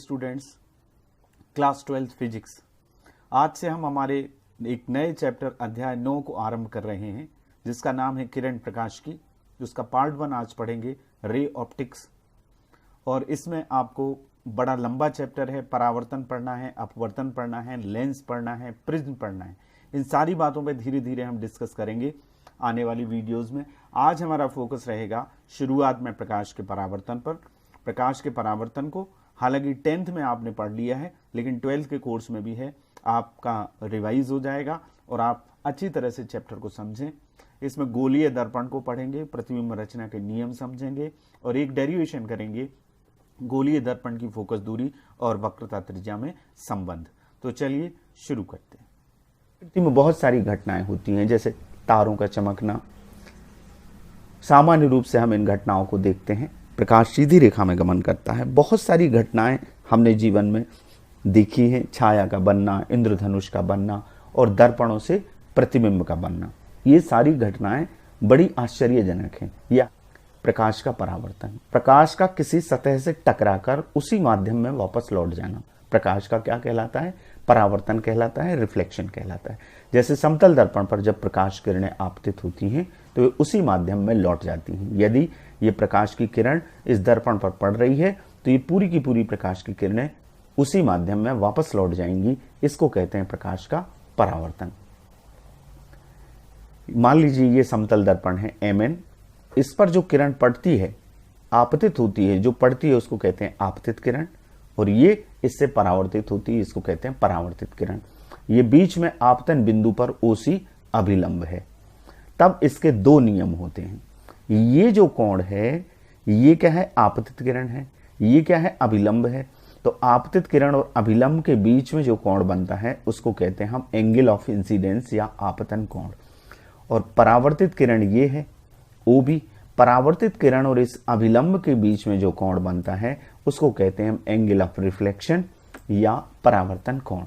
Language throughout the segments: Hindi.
Students, class 12 physics. आज से हम हमारे एक नए चैप्टर अध्याय 9 को आरंभ कर रहे हैं, जिसका नाम है किरण प्रकाश की। जिसका पार्ट 1 आज पढ़ेंगे, रे ऑप्टिक्स। और इसमें आपको बड़ा लंबा चैप्टर है, परावर्तन पढ़ना है, अपवर्तन पढ़ना है, लेंस पढ़ना है, प्रिज्म पढ़ना है। इन सारी बातों पे धीरे धीरे हम डिस्कस करेंगे आने वाली वीडियोस में। आज हमारा फोकस रहेगा शुरुआत में प्रकाश के परावर्तन पर। प्रकाश के परावर्तन को हालांकि 10th में आपने पढ़ लिया है, लेकिन 12th के कोर्स में भी है, आपका रिवाइज हो जाएगा और आप अच्छी तरह से चैप्टर को समझें। इसमें गोलीय दर्पण को पढ़ेंगे, प्रतिबिंब रचना के नियम समझेंगे और एक डेरिवेशन करेंगे गोलीय दर्पण की फोकस दूरी और वक्रता त्रिज्या में संबंध। तो चलिए शुरू करते हैं। प्रकृति में बहुत सारी घटनाएं होती हैं, जैसे तारों का चमकना। सामान्य रूप से हम इन घटनाओं को देखते हैं। प्रकाश सीधी रेखा में गमन करता है। बहुत सारी घटनाएं हमने जीवन में देखी हैं, छाया का बनना, इंद्रधनुष का बनना और दर्पणों से प्रतिबिंब का बनना। ये सारी घटनाएं बड़ी आश्चर्यजनक हैं। या प्रकाश का परावर्तन, प्रकाश का किसी सतह से टकराकर उसी माध्यम में वापस लौट जाना, प्रकाश का क्या कहलाता है? परावर्तन कहलाता है, रिफ्लेक्शन कहलाता है। जैसे समतल दर्पण पर जब प्रकाश किरणें आपतित होती हैं तो वे उसी माध्यम में लौट जाती हैं। यदि ये प्रकाश की किरण इस दर्पण पर पड़ रही है तो ये पूरी की पूरी प्रकाश की किरणें उसी माध्यम में वापस लौट जाएंगी। इसको कहते हैं प्रकाश का परावर्तन। मान लीजिए ये समतल दर्पण है Mn, इस पर जो किरण पड़ती है, आपतित होती है, जो पड़ती है उसको कहते हैं आपतित किरण, और ये इससे परावर्तित होती है, इसको कहते हैं परावर्तित किरण। ये बीच में आपतन बिंदु पर OC अभिलंब है। तब इसके दो नियम होते हैं। ये जो कोण है ये क्या है? आपतित किरण है। ये क्या है? अभिलंब है। तो आपतित किरण और अभिलंब के बीच में जो कोण बनता है उसको कहते हैं हम एंगल ऑफ इंसिडेंस या आपतन कोण। और परावर्तित किरण ये है OB। परावर्तित किरण और इस अभिलंब के बीच में जो कोण बनता है उसको कहते हैं हम एंगल ऑफ रिफ्लेक्शन या परावर्तन कोण।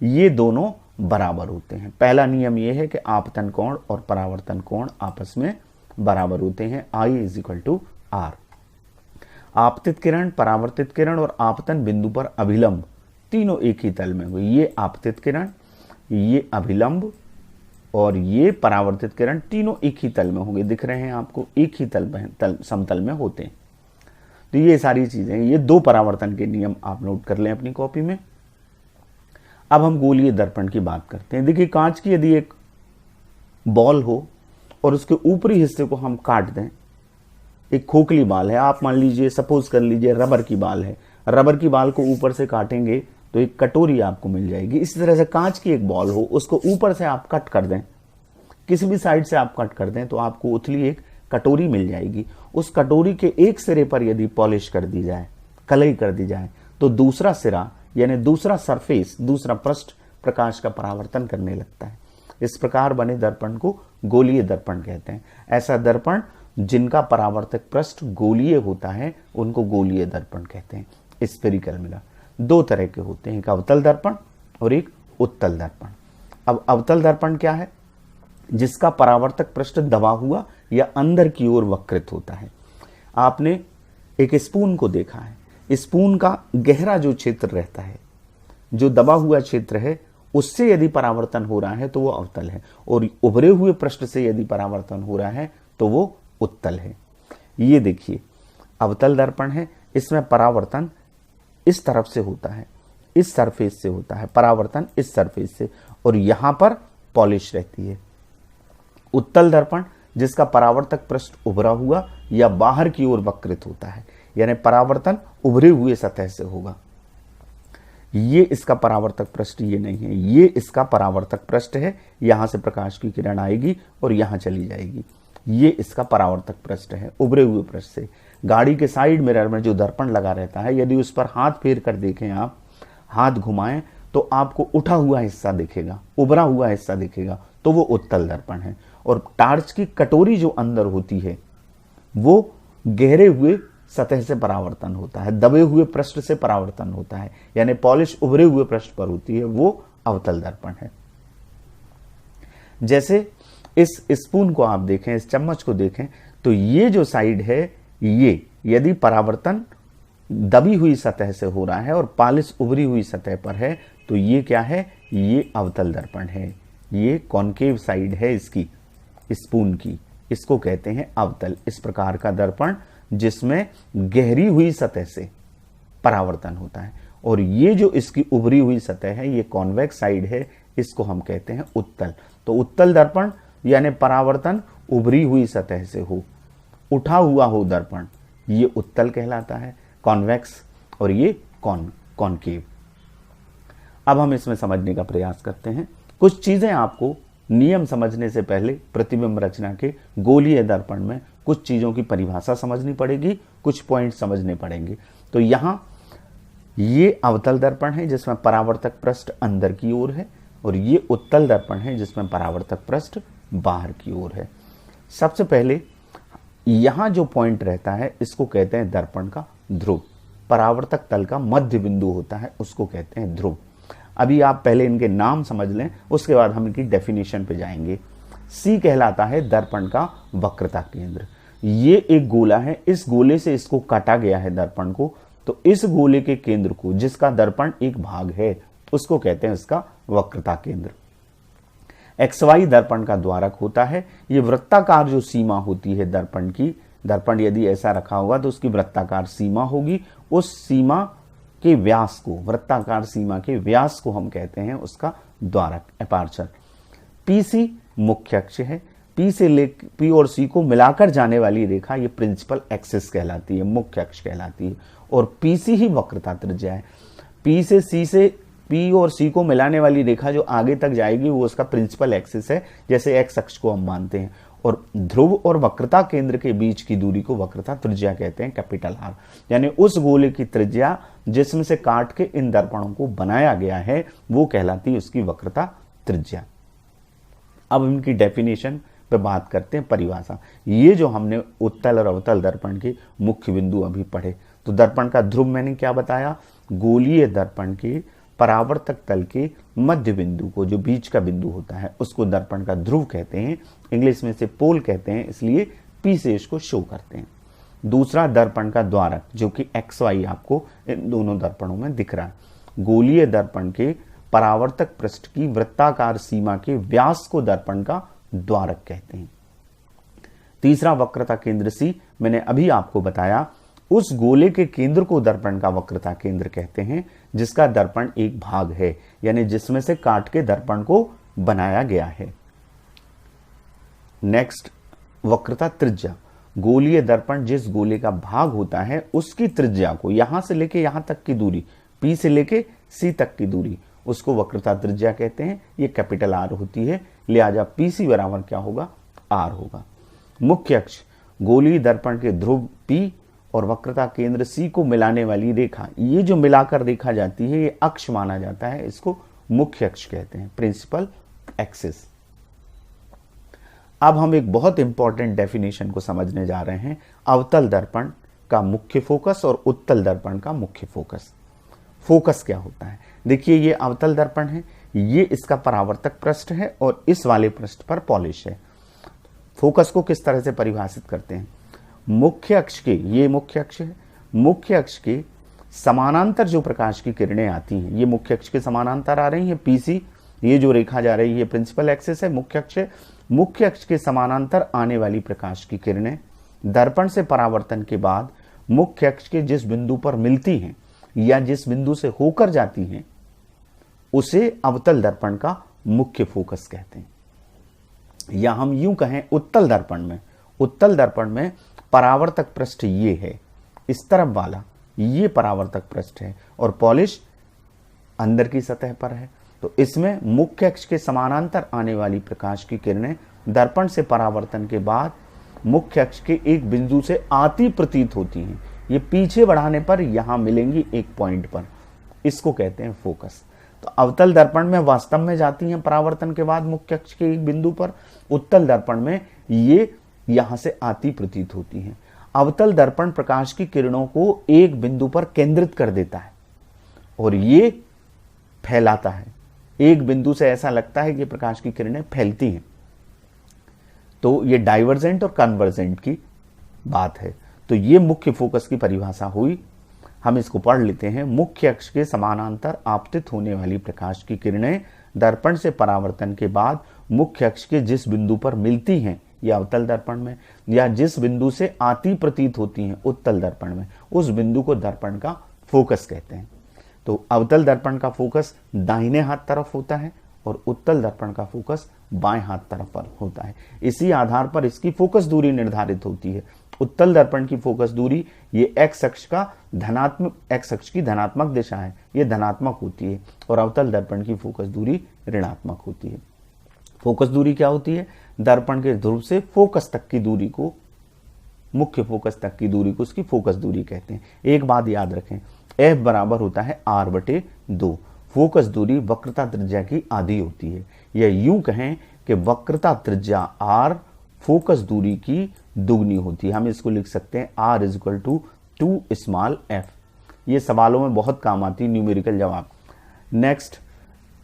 ये दोनों बराबर होते हैं। पहला नियम ये है कि आपतन कोण और परावर्तन कोण आपस में बराबर होते हैं। I = R। आपतित किरण, परावर्तित किरण और आपतन बिंदु पर अभिलंब तीनों एक ही तल में हुए। ये आपतित किरण, ये अभिलंब और ये परावर्तित किरण तीनों एक ही तल में होंगे। दिख रहे हैं आपको, एक ही समतल में होते हैं। तो ये सारी चीजें, ये दो परावर्तन के नियम आप नोट कर लें अपनी कॉपी में। अब हम गोलीय दर्पण की बात करते हैं। देखिए, कांच की यदि एक बॉल हो और उसके ऊपरी हिस्से को हम काट दें, एक खोखली बाल है, आप मान लीजिए, सपोज कर लीजिए रबर की बाल है, रबर की बाल को ऊपर से काटेंगे तो एक कटोरी आपको मिल जाएगी। इसी तरह से कांच की एक बॉल हो, उसको ऊपर से आप कट कर दें, किसी भी साइड से आप कट कर दें तो आपको उथली एक कटोरी मिल जाएगी। उस कटोरी के एक सिरे पर यदि पॉलिश कर दी जाए, कलई कर दी जाए, तो दूसरा सिरा यानी दूसरा सरफेस, दूसरा पृष्ठ प्रकाश का परावर्तन करने लगता है। इस प्रकार बने दर्पण को गोलीय दर्पण कहते हैं। ऐसा दर्पण जिनका परावर्तक पृष्ठ गोलीय होता है उनको गोलीय दर्पण कहते हैं। स्फेरिकल मिरर दो तरह के होते हैं, एक अवतल दर्पण और एक उत्तल दर्पण। अब अवतल दर्पण क्या है? जिसका परावर्तक पृष्ठ दबा हुआ या अंदर की ओर वक्रित होता है। आपने एक स्पून को देखा है, स्पून का गहरा जो क्षेत्र रहता है, जो दबा हुआ क्षेत्र है, उससे यदि परावर्तन हो रहा है तो वो अवतल है, और उभरे हुए पृष्ठ से यदि परावर्तन हो रहा है तो वो उत्तल है। ये देखिए, अवतल दर्पण है, इसमें परावर्तन इस तरफ से होता है, इस सरफेस से होता है, परावर्तन इस सरफेस से, और यहां पर पॉलिश रहती है। उत्तल दर्पण जिसका परावर्तक पृष्ठ उभरा हुआ या बाहर की ओर वक्रित होता है, यानी परावर्तन उभरे हुए सतह से होगा। ये इसका परावर्तक पृष्ठ ये नहीं है, ये इसका परावर्तक पृष्ठ है। यहां से प्रकाश की किरण आएगी और यहां चली जाएगी। ये इसका परावर्तक पृष्ठ है, उभरे हुए पृष्ठ से। गाड़ी के साइड मिरर में जो दर्पण लगा रहता है, यदि उस पर हाथ फेर कर देखें, आप हाथ घुमाएं तो आपको उठा हुआ हिस्सा दिखेगा, उभरा हुआ हिस्सा दिखेगा, तो वो उत्तल दर्पण है। और टार्च की कटोरी जो अंदर होती है वो गहरे हुए सतह से परावर्तन होता है, दबे हुए पृष्ठ से परावर्तन होता है, यानी पॉलिश उभरे हुए पृष्ठ पर होती है, वो अवतल दर्पण है। जैसे इस स्पून को आप देखें, इस चम्मच को देखें, तो ये जो साइड है, ये यदि परावर्तन दबी हुई सतह से हो रहा है और पालिश उभरी हुई सतह पर है, तो ये क्या है, ये अवतल दर्पण है। ये कॉनकेव साइड है इसकी, स्पून की, इसको कहते हैं अवतल। इस प्रकार का दर्पण जिसमें गहरी हुई सतह से परावर्तन होता है, और ये जो इसकी उभरी हुई सतह है, ये कॉन्वेक्स साइड है, इसको हम कहते हैं उत्तल। तो उत्तल दर्पण यानी परावर्तन उभरी हुई सतह से हो, उठा हुआ हो दर्पण, ये उत्तल कहलाता है, कॉन्वेक्स, और ये कॉनकेव। अब हम इसमें समझने का प्रयास करते हैं। कुछ चीजें आपको नियम समझने से पहले प्रतिबिंब रचना के गोलीय दर्पण में कुछ चीजों की परिभाषा समझनी पड़ेगी, कुछ पॉइंट समझने पड़ेंगे। तो यहां ये अवतल दर्पण है जिसमें परावर्तक पृष्ठ अंदर की ओर है, और ये उत्तल दर्पण है जिसमें परावर्तक पृष्ठ बाहर की ओर है। सबसे पहले यहां जो पॉइंट रहता है इसको कहते हैं दर्पण का ध्रुव। परावर्तक तल का मध्य बिंदु होता है, उसको कहते हैं ध्रुव। अभी आप पहले इनके नाम समझ लें, उसके बाद हम इनकी डेफिनेशन पे जाएंगे। सी कहलाता है दर्पण का वक्रता केंद्र। ये एक गोला है, इस गोले से इसको काटा गया है दर्पण को, तो इस गोले के केंद्र को, जिसका दर्पण एक भाग है, उसको कहते हैं इसका वक्रता केंद्र। XY दर्पण का द्वारक होता है। ये वृत्ताकार जो सीमा होती है दर्पण की, दर्पण यदि ऐसा रखा होगा तो उसकी वृत्ताकार सीमा होगी, उस सीमा के व्यास को, वृत्ताकार सीमा के व्यास को हम कहते हैं उसका द्वारक, एपार्चर। PC मुख्य अक्ष है। P से लेकर P और C को मिलाकर जाने वाली रेखा ये प्रिंसिपल एक्सिस कहलाती है, मुख्य अक्ष कहलाती है, और PC ही वक्रता त्रिज्या है। P और C को मिलाने वाली रेखा जो आगे तक जाएगी वो उसका प्रिंसिपल एक्सिस है, जैसे एक्स अक्ष को हम मानते हैं। और ध्रुव और वक्रता केंद्र के बीच की दूरी को वक्रता त्रिज्या कहते हैं, कैपिटल R। यानी उस गोले की त्रिज्या जिसमें से काट के इन दर्पणों को बनाया गया है वो कहलाती है उसकी वक्रता त्रिज्या। अब इनकी डेफिनेशन पे बात करते हैं, परिभाषा। ये जो हमने उत्तल और अवतल दर्पण के मुख्य बिंदु अभी पढ़े, तो दर्पण का ध्रुव मैंने क्या बताया, गोलीय दर्पण के परावर्तक तल के मध्य बिंदु को, जो बीच का बिंदु होता है, उसको दर्पण का ध्रुव कहते हैं। इंग्लिश में से पोल कहते हैं, इसलिए P से इसको शो करते हैं। दूसरा दर्पण का द्वारक, जो कि XY आपको इन दोनों दर्पणों में दिख रहा है। गोलीय दर्पण के परावर्तक पृष्ठ की वृत्ताकार सीमा के व्यास को दर्पण का द्वारक कहते हैं। तीसरा वक्रता केंद्र C, मैंने अभी आपको बताया, उस गोले के केंद्र को दर्पण का वक्रता केंद्र कहते हैं जिसका दर्पण एक भाग है, यानी जिसमें से काट के दर्पण को बनाया गया है। नेक्स्ट, वक्रता त्रिज्या। गोलीय दर्पण जिस गोले का भाग होता है उसकी त्रिज्या को, यहां से लेके यहां तक की दूरी, P से लेके C तक की दूरी, उसको वक्रता त्रिज्या कहते हैं। ये कैपिटल R होती है, लिहाजा PC बराबर क्या होगा, R होगा। मुख्य अक्ष, गोलीय दर्पण के ध्रुव P और वक्रता केंद्र C को मिलाने वाली रेखा, ये जो मिलाकर रेखा जाती है ये अक्ष माना जाता है, इसको मुख्य अक्ष कहते हैं, प्रिंसिपल एक्सिस। अब हम एक बहुत इंपॉर्टेंट डेफिनेशन को समझने जा रहे हैं, अवतल दर्पण का मुख्य फोकस और उत्तल दर्पण का मुख्य फोकस। फोकस क्या होता है, देखिए ये अवतल दर्पण है, ये इसका परावर्तक पृष्ठ है और इस वाले पृष्ठ पर पॉलिश है। फोकस को किस तरह से परिभाषित करते हैं, मुख्य अक्ष के, ये मुख्य अक्ष है, मुख्य अक्ष के समानांतर जो प्रकाश की किरणें आती हैं, ये मुख्य अक्ष के समानांतर आ रही हैं, PC, ये जो रेखा जा रही है प्रिंसिपल एक्सिस है, मुख्य अक्ष है। मुख्य अक्ष के समानांतर आने वाली प्रकाश की किरणें दर्पण से परावर्तन के बाद मुख्य अक्ष के जिस बिंदु पर मिलती हैं या जिस बिंदु से होकर जाती हैं उसे अवतल दर्पण का मुख्य फोकस कहते हैं। या हम यूं कहें, उत्तल दर्पण में परावर्तक पृष्ठ ये है, इस तरफ वाला ये परावर्तक पृष्ठ है और पॉलिश अंदर की सतह पर है। तो इसमें मुख्य अक्ष के समानांतर आने वाली प्रकाश की किरणें दर्पण से परावर्तन के बाद मुख्य अक्ष के एक बिंदु से आती प्रतीत होती हैं, ये पीछे बढ़ाने पर यहां मिलेंगी एक पॉइंट पर, इसको कहते हैं फोकस। तो अवतल दर्पण में वास्तव में जाती हैं परावर्तन के बाद मुख्य अक्ष के एक बिंदु पर, उत्तल दर्पण में ये यहां से आती प्रतीत होती हैं। अवतल दर्पण प्रकाश की किरणों को एक बिंदु पर केंद्रित कर देता है और ये फैलाता है, एक बिंदु से ऐसा लगता है कि प्रकाश की किरणें फैलती हैं। तो ये डाइवर्जेंट और कन्वर्जेंट की बात है। तो ये मुख्य फोकस की परिभाषा हुई। हम इसको पढ़ लेते हैं। मुख्य अक्ष के समानांतर आपतित होने वाली प्रकाश की किरणें दर्पण से परावर्तन के बाद मुख्य अक्ष के जिस बिंदु पर मिलती हैं या अवतल दर्पण में, या जिस बिंदु से आती प्रतीत होती हैं उत्तल दर्पण में, उस बिंदु को दर्पण का फोकस कहते हैं। तो अवतल दर्पण का फोकस दाहिने हाथ तरफ होता है और उत्तल दर्पण का फोकस बाएं हाथ तरफ पर होता है। इसी आधार पर इसकी फोकस दूरी निर्धारित होती है। उत्तल दर्पण की फोकस दूरी ये एक्स अक्ष की धनात्मक दिशा है, ये धनात्मक होती है, और अवतल दर्पण की फोकस दूरी ऋणात्मक होती है। फोकस दूरी क्या होती है? दर्पण के ध्रुव से फोकस तक की दूरी को, मुख्य फोकस तक की दूरी को उसकी फोकस दूरी कहते हैं। एक बात याद रखें, F बराबर होता है R/2। फोकस दूरी वक्रता त्रिज्या की आधी होती है, या यूं कहें कि वक्रता त्रिज्या R फोकस दूरी की दुगनी होती है। हम इसको लिख सकते हैं R = 2f। ये सवालों में बहुत काम आती है, न्यूमेरिकल जवाब। नेक्स्ट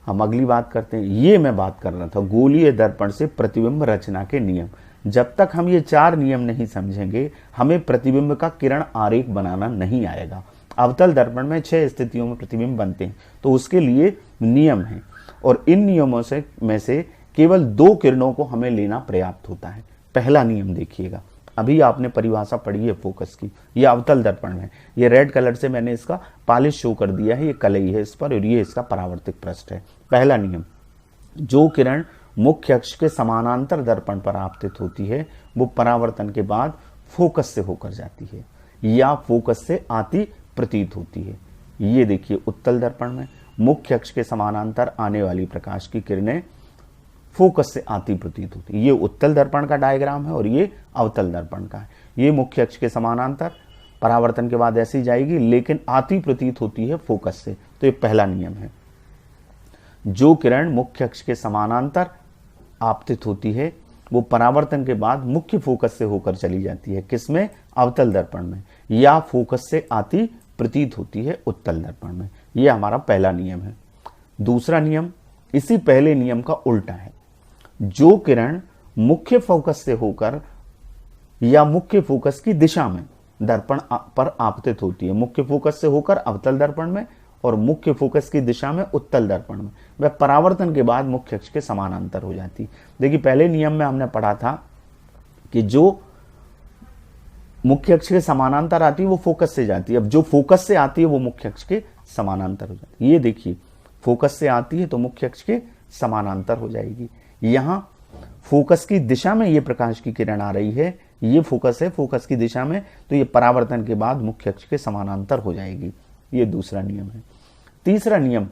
हम अगली बात करते हैं। ये मैं बात कर रहा था गोलीय दर्पण से प्रतिबिंब रचना के नियम। जब तक हम ये 4 नियम नहीं समझेंगे, हमें प्रतिबिंब का किरण आरेख बनाना नहीं आएगा। अवतल दर्पण में 6 स्थितियों में प्रतिबिंब बनते हैं, तो उसके लिए नियम हैं, और इन नियमों में से केवल 2 किरणों को हमें लेना पर्याप्त होता है। पहला नियम देखिएगा, अभी आपने परिभाषा पढ़ी है फोकस की, ये अवतल दर्पण में, ये रेड कलर से मैंने इसका पॉलिश शो कर दिया है, ये कलई है इस पर, और ये इसका परावर्तिक पृष्ठ है। पहला नियम, जो किरण मुख्य अक्ष के समानांतर दर्पण पर आपतित होती है वो परावर्तन के बाद फोकस से होकर जाती है या फोकस से आती प्रतीत होती है। ये देखिए उत्तल दर्पण में मुख्य अक्ष के समानांतर आने वाली प्रकाश की किरणें फोकस से आती प्रतीत होती है। ये उत्तल दर्पण का डायग्राम है और ये अवतल दर्पण का है। ये मुख्य अक्ष के समानांतर परावर्तन के बाद ऐसी जाएगी, लेकिन आती प्रतीत होती है फोकस से। तो ये पहला नियम है। जो किरण मुख्य अक्ष के समानांतर आपतित होती है वो परावर्तन के बाद मुख्य फोकस से होकर चली जाती है, किसमें? अवतल दर्पण में, या फोकस से आती प्रतीत होती है उत्तल दर्पण में। यह हमारा पहला नियम है। दूसरा नियम इसी पहले नियम का उल्टा है। जो किरण मुख्य फोकस से होकर या मुख्य फोकस की दिशा में दर्पण पर आपतित होती है, मुख्य फोकस से होकर अवतल दर्पण में और मुख्य फोकस की दिशा में उत्तल दर्पण में, वह परावर्तन के बाद मुख्य अक्ष के समानांतर हो जाती है। देखिए पहले नियम में हमने पढ़ा था कि जो मुख्य अक्ष के समानांतर आती है वो फोकस से जाती है, अब जो फोकस से आती है वो मुख्य अक्ष के समानांतर हो जाती है। ये देखिए फोकस से आती है तो मुख्य अक्ष के समानांतर हो जाएगी। यहां फोकस की दिशा में ये प्रकाश की किरण आ रही है, ये फोकस है, फोकस की दिशा में, तो ये परावर्तन के बाद मुख्य अक्ष के समानांतर हो जाएगी। ये दूसरा नियम है। तीसरा नियम,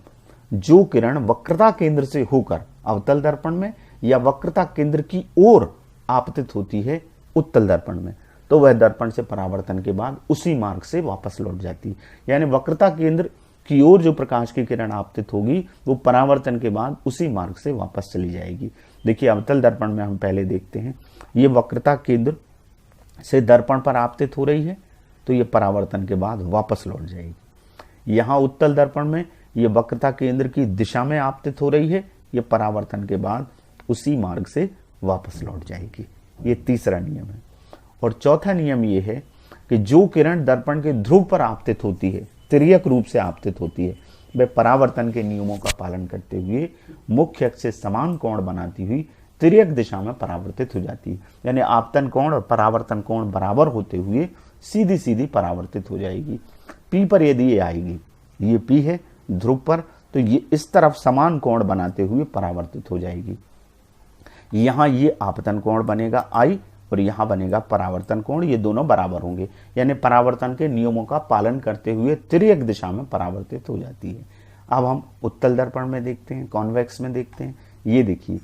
जो किरण वक्रता केंद्र से होकर अवतल दर्पण में या वक्रता केंद्र की ओर आपतित होती है उत्तल दर्पण में, तो वह दर्पण से परावर्तन के बाद उसी मार्ग से वापस लौट जाती है। यानी वक्रता केंद्र की ओर जो प्रकाश की किरण आपतित होगी वो परावर्तन के बाद उसी मार्ग से वापस चली जाएगी। देखिए अवतल दर्पण में हम पहले देखते हैं, ये वक्रता केंद्र से दर्पण पर आपतित हो रही है तो ये परावर्तन के बाद वापस लौट जाएगी। यहाँ उत्तल दर्पण में ये वक्रता केंद्र की दिशा में आपतित हो रही है, ये परावर्तन के बाद उसी मार्ग से वापस लौट जाएगी। ये तीसरा नियम है। और चौथा नियम ये है कि जो किरण दर्पण के ध्रुव पर आपतित होती है, तिर्यक रूप से आपतित होती है, वह परावर्तन के नियमों का पालन करते हुए मुख्य अक्ष से समान कोण बनाती हुई तिर्यक दिशा में परावर्तित हो जाती है। यानी आपतन कोण और परावर्तन कोण बराबर होते हुए सीधी सीधी परावर्तित हो जाएगी। पी पर यदि ये आएगी, ये पी है ध्रुव पर, तो ये इस तरफ समान कोण बनाते हुए परावर्तित हो जाएगी। यहां ये आपतन कोण बनेगा आई और यहां बनेगा परावर्तन कोण, ये दोनों बराबर होंगे। यानी परावर्तन के नियमों का पालन करते हुए तिर्यक दिशा में परावर्तित हो जाती है। अब हम उत्तल दर्पण में देखते हैं, कॉन्वेक्स में देखते हैं। ये देखिए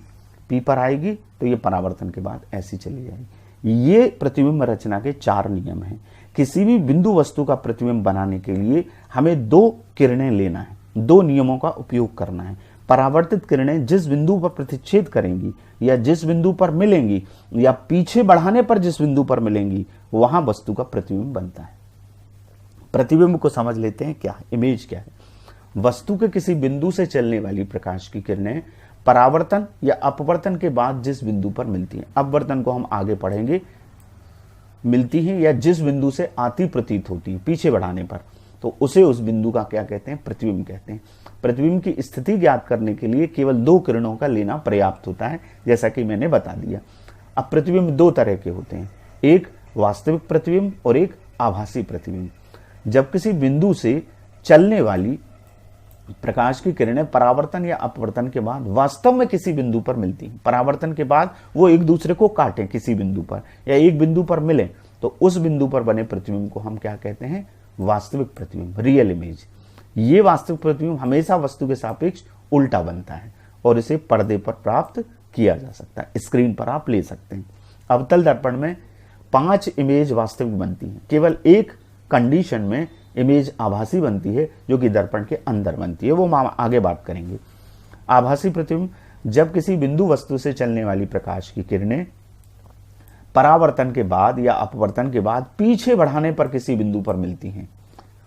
पी पर आएगी तो ये परावर्तन के बाद ऐसी चली जाएगी। ये प्रतिबिंब रचना के 4 नियम हैं। किसी भी बिंदु वस्तु का प्रतिबिंब बनाने के लिए हमें 2 किरणें लेना है, 2 नियमों का उपयोग करना है। परावर्तित किरणें जिस बिंदु पर प्रतिच्छेद करेंगी या जिस बिंदु पर मिलेंगी या पीछे बढ़ाने पर जिस बिंदु पर मिलेंगी वहां वस्तु का प्रतिबिंब बनता है। प्रतिबिंब को समझ लेते हैं, क्या है, इमेज क्या है। वस्तु के किसी बिंदु से चलने वाली प्रकाश की किरणें परावर्तन या अपवर्तन के बाद जिस बिंदु पर मिलती हैं, अपवर्तन को हम आगे पढ़ेंगे, मिलती हैं या जिस बिंदु से आती प्रतीत होती है पीछे बढ़ाने पर, तो उसे उस बिंदु का क्या कहते हैं, प्रतिबिंब कहते हैं। प्रतिबिंब की स्थिति ज्ञात करने के लिए केवल 2 किरणों का लेना पर्याप्त होता है, जैसा कि मैंने बता दिया। अब प्रतिबिंब 2 तरह के होते हैं, एक वास्तविक प्रतिबिंब और एक आभासी प्रतिबिंब। जब किसी बिंदु से चलने वाली प्रकाश की किरणें परावर्तन या अपवर्तन के बाद वास्तव में किसी बिंदु पर मिलती हैं, परावर्तन के बाद वो एक दूसरे को काटें किसी बिंदु पर या एक बिंदु पर मिलें, तो उस बिंदु पर बने प्रतिबिंब को हम क्या कहते हैं, वास्तविक प्रतिबिंब, रियल इमेज। ये वास्तविक प्रतिबिंब हमेशा वस्तु के सापेक्ष उल्टा बनता है और इसे पर्दे पर प्राप्त किया जा सकता है, स्क्रीन पर आप ले सकते हैं। अवतल दर्पण में 5 इमेज वास्तविक बनती हैं, केवल एक कंडीशन में इमेज आभासी बनती है, जो कि दर्पण के अंदर बनती है, वो हम आगे बात करेंगे। आभासी प्रतिबिंब, जब किसी बिंदु वस्तु से चलने वाली प्रकाश की किरणें परावर्तन के बाद या अपवर्तन के बाद पीछे बढ़ाने पर किसी बिंदु पर मिलती हैं,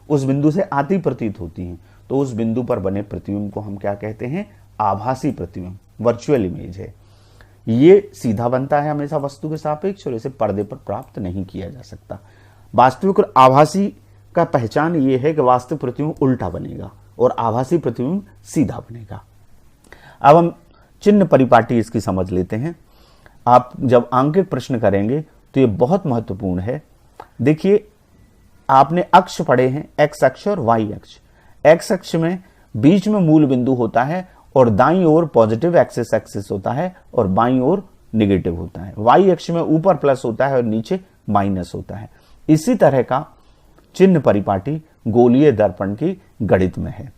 उस बिंदु से आती प्रतीत होती हैं, तो उस बिंदु पर बने प्रतिबिंब को हम क्या कहते हैं, आभासी प्रतिबिंब, वर्चुअल इमेज है। ये सीधा बनता है हमेशा वस्तु के सापेक्ष और इसे पर्दे पर प्राप्त नहीं किया जा सकता। वास्तविक और आभासी का पहचान ये है कि वास्तविक प्रतिबिंब उल्टा बनेगा और आभासी प्रतिबिंब सीधा बनेगा। अब हम चिन्ह परिपाटी इसकी समझ लेते हैं। आप जब आंकिक प्रश्न करेंगे तो ये बहुत महत्वपूर्ण है। देखिए, आपने अक्ष पढ़े हैं, एक्स अक्ष और वाई अक्ष। एक्स अक्ष में बीच में मूल बिंदु होता है और दाईं ओर पॉजिटिव एक्सिस होता है और बाईं ओर निगेटिव होता है। वाई अक्ष में ऊपर प्लस होता है और नीचे माइनस होता है। इसी तरह का चिन्ह परिपाटी गोलीय दर्पण की गणित में है।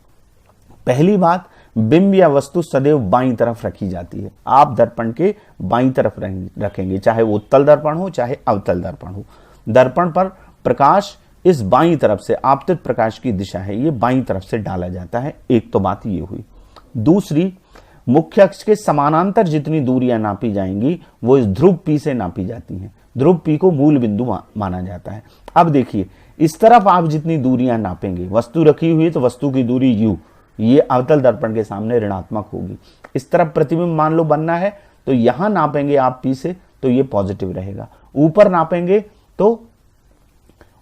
पहली बात, बिंब या वस्तु सदैव बाईं तरफ रखी जाती है। आप दर्पण के बाईं तरफ रखेंगे, चाहे वो उत्तल दर्पण हो चाहे अवतल दर्पण हो। दर्पण पर प्रकाश इस बाईं तरफ से, आपतित प्रकाश की दिशा है, ये बाईं तरफ से डाला जाता है। एक तो बात ये हुई। दूसरी, मुख्य अक्ष के समानांतर जितनी दूरियां नापी जाएंगी वो इस ध्रुव पी से नापी जाती हैं। ध्रुव पी को मूल बिंदु माना जाता है। अब देखिए, इस तरफ आप जितनी दूरियां नापेंगे, वस्तु रखी हुई है तो वस्तु की दूरी u, ये अवतल दर्पण के सामने ऋणात्मक होगी। इस तरफ प्रतिबिंब मान लो बनना है तो यहां नापेंगे आप p से तो ये पॉजिटिव रहेगा। ऊपर नापेंगे तो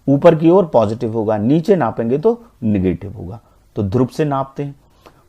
ऊपर की ओर पॉजिटिव होगा, नीचे नापेंगे तो निगेटिव होगा। तो ध्रुव से नापते हैं।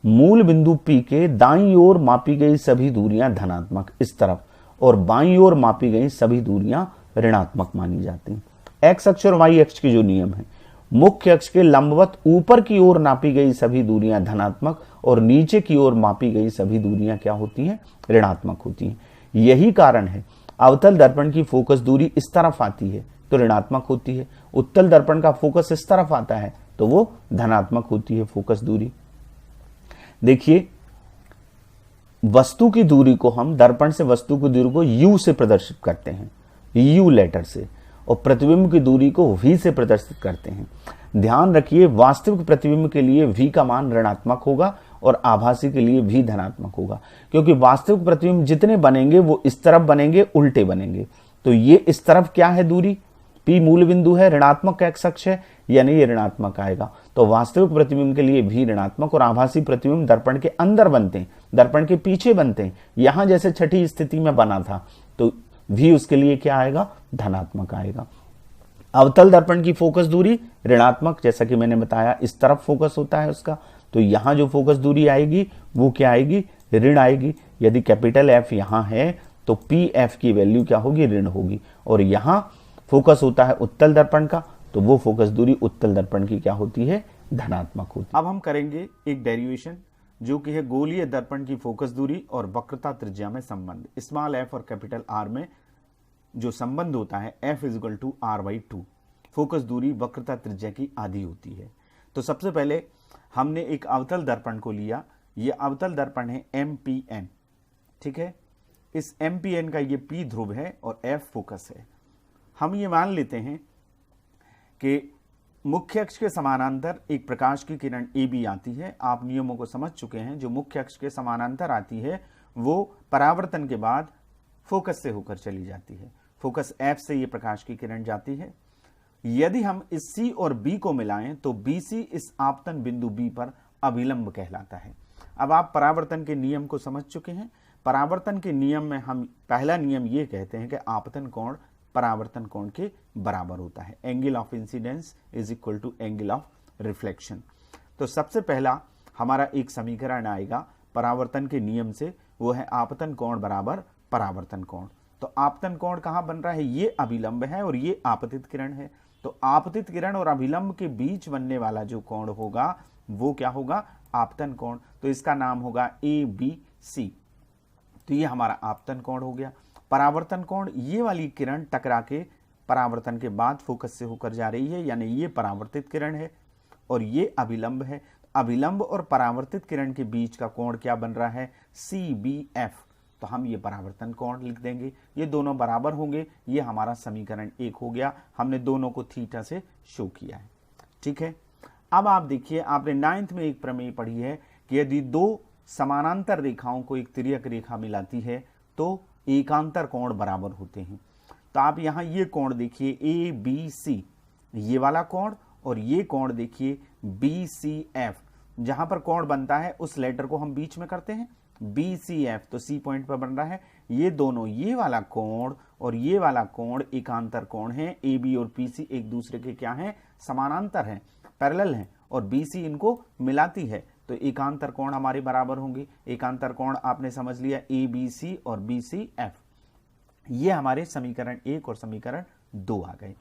मूल बिंदु P के दाईं ओर मापी गई सभी दूरियां धनात्मक इस तरफ और बाईं ओर मापी गई सभी दूरियां ऋणात्मक मानी जाती हैं। एक्स अक्ष और वाई अक्ष के जो नियम है, मुख्य अक्ष के लंबवत ऊपर की ओर नापी गई सभी दूरियां धनात्मक और नीचे की ओर मापी गई सभी दूरियां क्या होती हैं, ऋणात्मक होती हैं। यही कारण है अवतल दर्पण की फोकस दूरी इस तरफ आती है तो ऋणात्मक होती है, उत्तल दर्पण का फोकस इस तरफ आता है तो वो धनात्मक होती है फोकस दूरी। देखिए, वस्तु की दूरी को हम दर्पण से वस्तु की दूरी को u से प्रदर्शित करते हैं, u लेटर से, और प्रतिबिंब की दूरी को v से प्रदर्शित करते हैं। ध्यान रखिए, वास्तविक प्रतिबिंब के लिए v का मान ऋणात्मक होगा और आभासी के लिए v धनात्मक होगा, क्योंकि वास्तविक प्रतिबिंब जितने बनेंगे वो इस तरफ बनेंगे, उल्टे बनेंगे। तो ये इस तरफ क्या है दूरी, p मूल बिंदु है, ऋणात्मक एक्स अक्ष है, यानी ये ऋणात्मक आएगा। तो वास्तविक प्रतिबिंब के लिए v ऋणात्मक और आभासी प्रतिबिंब दर्पण के अंदर बनते हैं, दर्पण के पीछे बनते हैं। यहां जैसे छठी स्थिति में बना था तो v उसके लिए क्या आएगा, धनात्मक आएगा। अवतल दर्पण की फोकस दूरी ऋणात्मक, जैसा कि मैंने बताया इस तरफ फोकस होता है उसका, तो यहां जो फोकस दूरी आएगी वो क्या आएगी, ऋण आएगी। यदि कैपिटल F यहां है तो PF की वैल्यू क्या होगी, ऋण होगी। और यहां फोकस होता है उत्तल दर्पण का तो वो फोकस दूरी उत्तल दर्पण की क्या होती है, धनात्मक होती है। अब हम करेंगे एक डेरिवेशन जो कि है गोलीय दर्पण की फोकस दूरी और वक्रता त्रिज्या में संबंध। स्मॉल f और कैपिटल R में जो संबंध होता है f = r/2, फोकस दूरी वक्रता त्रिज्या की आधी होती है। तो सबसे पहले हमने एक अवतल दर्पण को लिया, ये अवतल दर्पण है MPN, ठीक है। इस MPN का ये P ध्रुव है और F फोकस है। हम ये मान लेते हैं कि मुख्य अक्ष के समानांतर एक प्रकाश की किरण AB आती है। आप नियमों को समझ चुके हैं। जो मुख्य अक्ष के समानांतर आती है वो परावर्तन के बाद फोकस से होकर चली जाती है। फोकस F से ये प्रकाश की किरण जाती है। यदि हम इस C और B को मिलाएं तो BC इस आपतन बिंदु B पर अभिलंब कहलाता है। अब आप परावर्तन के नियम को समझ चुके हैं। परावर्तन के नियम में हम पहला नियम ये कहते हैं कि आपतन कोण परावर्तन कोण के बराबर होता है। Angle of incidence is equal to angle of reflection. तो सबसे पहला हमारा एक समीकरण आएगा परावर्तन के नियम से, वो है आपतन कोण बराबर परावर्तन कोण। तो आपतन कोण कहाँ बन रहा है, ये अभिलंब है और ये आपतित किरण है। तो आपतित किरण और अभिलंब के बीच बनने वाला जो कोण होगा वो क्या होगा, आपतन कोण। तो इसका नाम होगा ABC। तो ये हमारा आपतन कोण हो गया। परावर्तन कोण, ये वाली किरण टकरा के परावर्तन के बाद फोकस से होकर जा रही है, यानी ये परावर्तित किरण है और ये अभिलंब है। अभिलंब और परावर्तित किरण के बीच का कोण क्या बन रहा है, CBF। तो हम ये परावर्तन कोण लिख देंगे, ये दोनों बराबर होंगे। ये हमारा समीकरण 1 हो गया। हमने दोनों को थीटा से शो किया है। ठीक है, अब आप देखिए, आपने 9th में एक प्रमेय पढ़ी है कि यदि दो समानांतर रेखाओं को एक तिर्यक रेखा मिलाती है तो एकांतर कोण बराबर होते हैं। तो आप यहाँ ये कोण देखिए ABC, ये वाला कोण, और ये कोण देखिए BCF। जहां पर कोण बनता है उस लेटर को हम बीच में करते हैं BCF, तो C पॉइंट पर बन रहा है। ये दोनों, ये वाला कोण और ये वाला कोण एकांतर कोण है। AB और PC एक दूसरे के क्या हैं, समानांतर हैं, पैरेलल हैं, और BC इनको मिलाती है। तो एकांतर कोण हमारे बराबर होंगे। एकांतर कोण आपने समझ लिया ABC और BCF। ये हमारे समीकरण 1 और समीकरण 2 आ गए।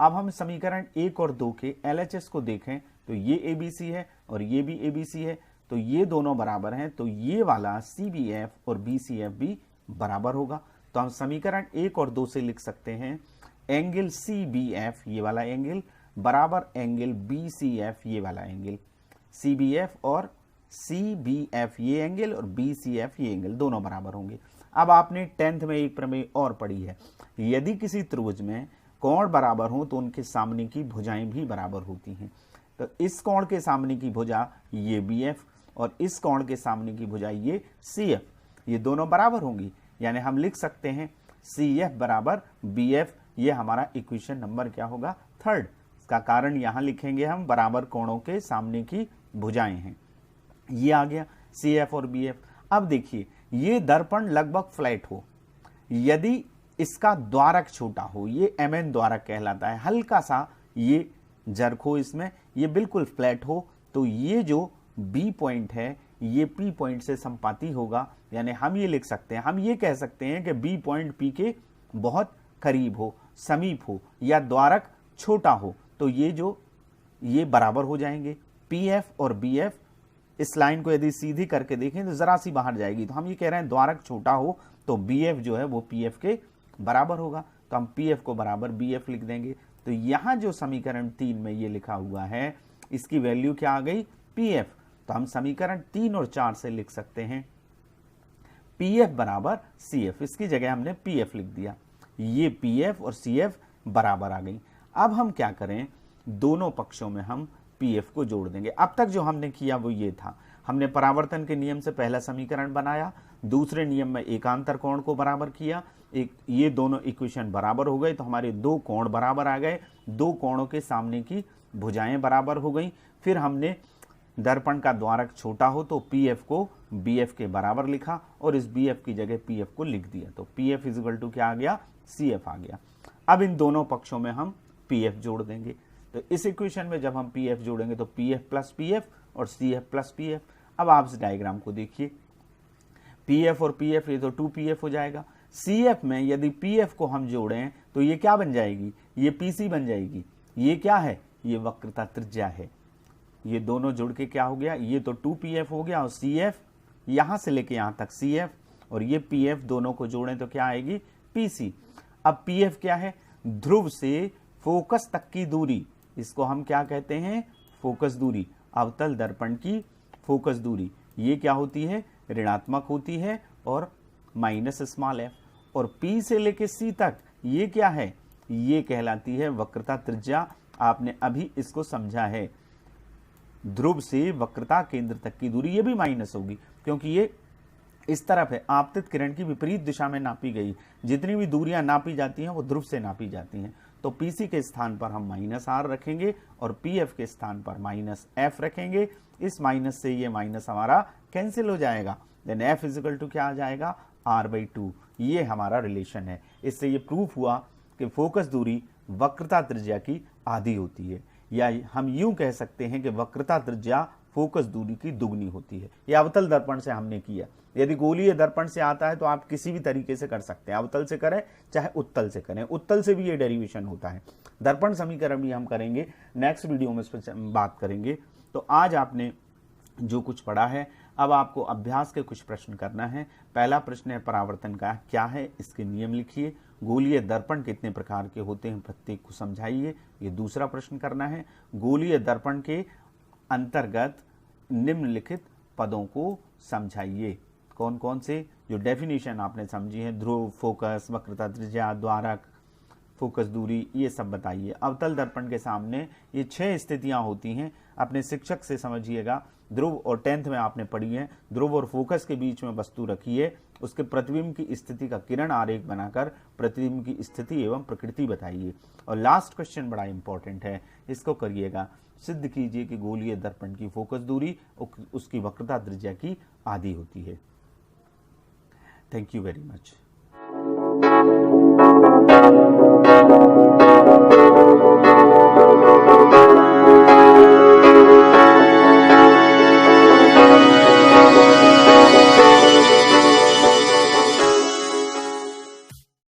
अब हम समीकरण 1 और 2 के LHS को देखें तो ये ABC है और ये भी ABC है, तो ये दोनों बराबर हैं। तो ये वाला CBF और BCF भी बराबर होगा। तो हम समीकरण 1 और 2 से लिख सकते हैं एंगल CBF, ये वाला एंगल, बराबर एंगल BCF, ये वाला एंगल। CBF और CBF ये एंगल और BCF ये एंगल दोनों बराबर होंगे। अब आपने 10th में एक प्रमेय और पढ़ी है, यदि किसी त्रिभुज में कोण बराबर हो तो उनके सामने की भुजाएं भी बराबर होती हैं। तो इस कोण के सामने की भुजा ये BF और इस कोण के सामने की भुजा ये CF, ये दोनों बराबर होंगी। यानी हम लिख सकते हैं CF बराबर BF। ये हमारा इक्वेशन नंबर क्या होगा, 3rd। इसका कारण यहां लिखेंगे हम, बराबर कोणों के सामने की भुजाएं हैं। ये आ गया CF और BF। अब देखिए, ये दर्पण लगभग फ्लैट हो, यदि इसका द्वारक छोटा हो, ये MN द्वारक कहलाता है, हल्का सा ये जर्क हो इसमें, ये बिल्कुल फ्लैट हो, तो ये जो B पॉइंट है ये P पॉइंट से संपाती होगा। यानी हम ये लिख सकते हैं, हम ये कह सकते हैं कि B पॉइंट P के बहुत करीब हो, समीप हो, या द्वारक छोटा हो, तो ये बराबर हो जाएंगे। PF और BF, इस लाइन को यदि सीधी करके देखें तो जरा सी बाहर जाएगी। तो हम ये कह रहे हैं द्वारक छोटा हो तो BF जो है वो PF के बराबर होगा। तो हम PF को बराबर BF लिख देंगे। तो यहां जो समीकरण 3 में ये लिखा हुआ है, इसकी वैल्यू क्या आ गई, PF। तो हम समीकरण 3 और 4 से लिख सकते हैं PF बराबर CF। इसकी जगह हमने PF लिख दिया। ये PF और CF बराबर आ गई। अब हम क्या करें, दोनों पक्षों में हम PF को जोड़ देंगे। अब तक जो हमने किया वो ये था, हमने परावर्तन के नियम से पहला समीकरण बनाया, दूसरे नियम में एकांतर कोण को बराबर किया, ये दोनों इक्वेशन बराबर हो गए, तो हमारे दो कोण बराबर आ गए, दो कोणों के सामने की भुजाएं बराबर हो गई। फिर हमने दर्पण का द्वारक छोटा हो तो PF को BF के बराबर लिखा और इस BF की जगह PF को लिख दिया। तो PF इक्वल टू क्या आ गया, CF आ गया। अब इन दोनों पक्षों में हम PF जोड़ देंगे। तो इस इक्वेशन में जब हम PF जोड़ेंगे तो PF प्लस PF और CF प्लस PF। अब आप इस डायग्राम को देखिए, PF और PF ये तो 2PF हो जाएगा। CF में यदि PF को हम जोड़ें तो ये क्या बन जाएगी, ये PC बन जाएगी। ये क्या है, ये वक्रता त्रिज्या है। ये दोनों जुड़ के क्या हो गया, ये तो 2PF हो गया और CF यहां से लेके यहां तक CF और ये PF दोनों को जोड़ें तो क्या आएगी, PC। अब PF क्या है, ध्रुव से फोकस तक की दूरी, इसको हम क्या कहते हैं, फोकस दूरी। अवतल दर्पण की फोकस दूरी ये क्या होती है, ऋणात्मक होती है और माइनस स्मॉल f। और P से लेके C तक ये क्या है, ये कहलाती है वक्रता त्रिज्या। आपने अभी इसको समझा है, ध्रुव से वक्रता केंद्र तक की दूरी ये भी माइनस होगी क्योंकि ये इस तरफ है, आपतित किरण की विपरीत दिशा में नापी गई। जितनी भी दूरियां नापी जाती हैं वो ध्रुव से नापी जाती हैं। तो PC के स्थान पर हम -R रखेंगे और PF के स्थान पर -F रखेंगे। इस माइनस से ये माइनस हमारा कैंसिल हो जाएगा। देन F इक्वल टू क्या आ जाएगा, R/2। ये हमारा रिलेशन है। इससे ये प्रूफ हुआ कि फोकस दूरी वक्रता त्रिज्या की आधी होती है। या हम यूं कह सकते हैं कि वक्रता त्रिज्या फोकस दूरी की दुगनी होती है। यह अवतल दर्पण से हमने किया। यदि गोलीय दर्पण से आता है तो आप किसी भी तरीके से कर सकते हैं, अवतल से करें चाहे उत्तल से करें, उत्तल से भी ये डेरिवेशन होता है। दर्पण समीकरण भी हम करेंगे, नेक्स्ट वीडियो में इस पर बात करेंगे। तो आज आपने जो कुछ पढ़ा है, अब आपको अभ्यास के कुछ प्रश्न करना है। पहला प्रश्न है परावर्तन का क्या है, इसके नियम लिखिए। गोलीय दर्पण कितने प्रकार के होते हैं, प्रत्येक को समझाइए। ये दूसरा प्रश्न करना है। गोलीय दर्पण के अंतर्गत निम्नलिखित पदों को समझाइए। कौन कौन से, जो डेफिनेशन आपने समझी है, ध्रुव, फोकस, वक्रता त्रिज्या, द्वारक, फोकस दूरी, ये सब बताइए। अवतल दर्पण के सामने ये 6 स्थितियां होती हैं, अपने शिक्षक से समझिएगा। ध्रुव और 10th में आपने पढ़ी है। ध्रुव और फोकस के बीच में वस्तु रखिए, उसके प्रतिबिंब की स्थिति का किरण आरेख बनाकर प्रतिबिंब की स्थिति एवं प्रकृति बताइए। और लास्ट क्वेश्चन बड़ा इंपॉर्टेंट है, इसको करिएगा। सिद्ध कीजिए कि गोलीय दर्पण की फोकस दूरी उसकी वक्रता त्रिज्या की आधी होती है। Thank you very much.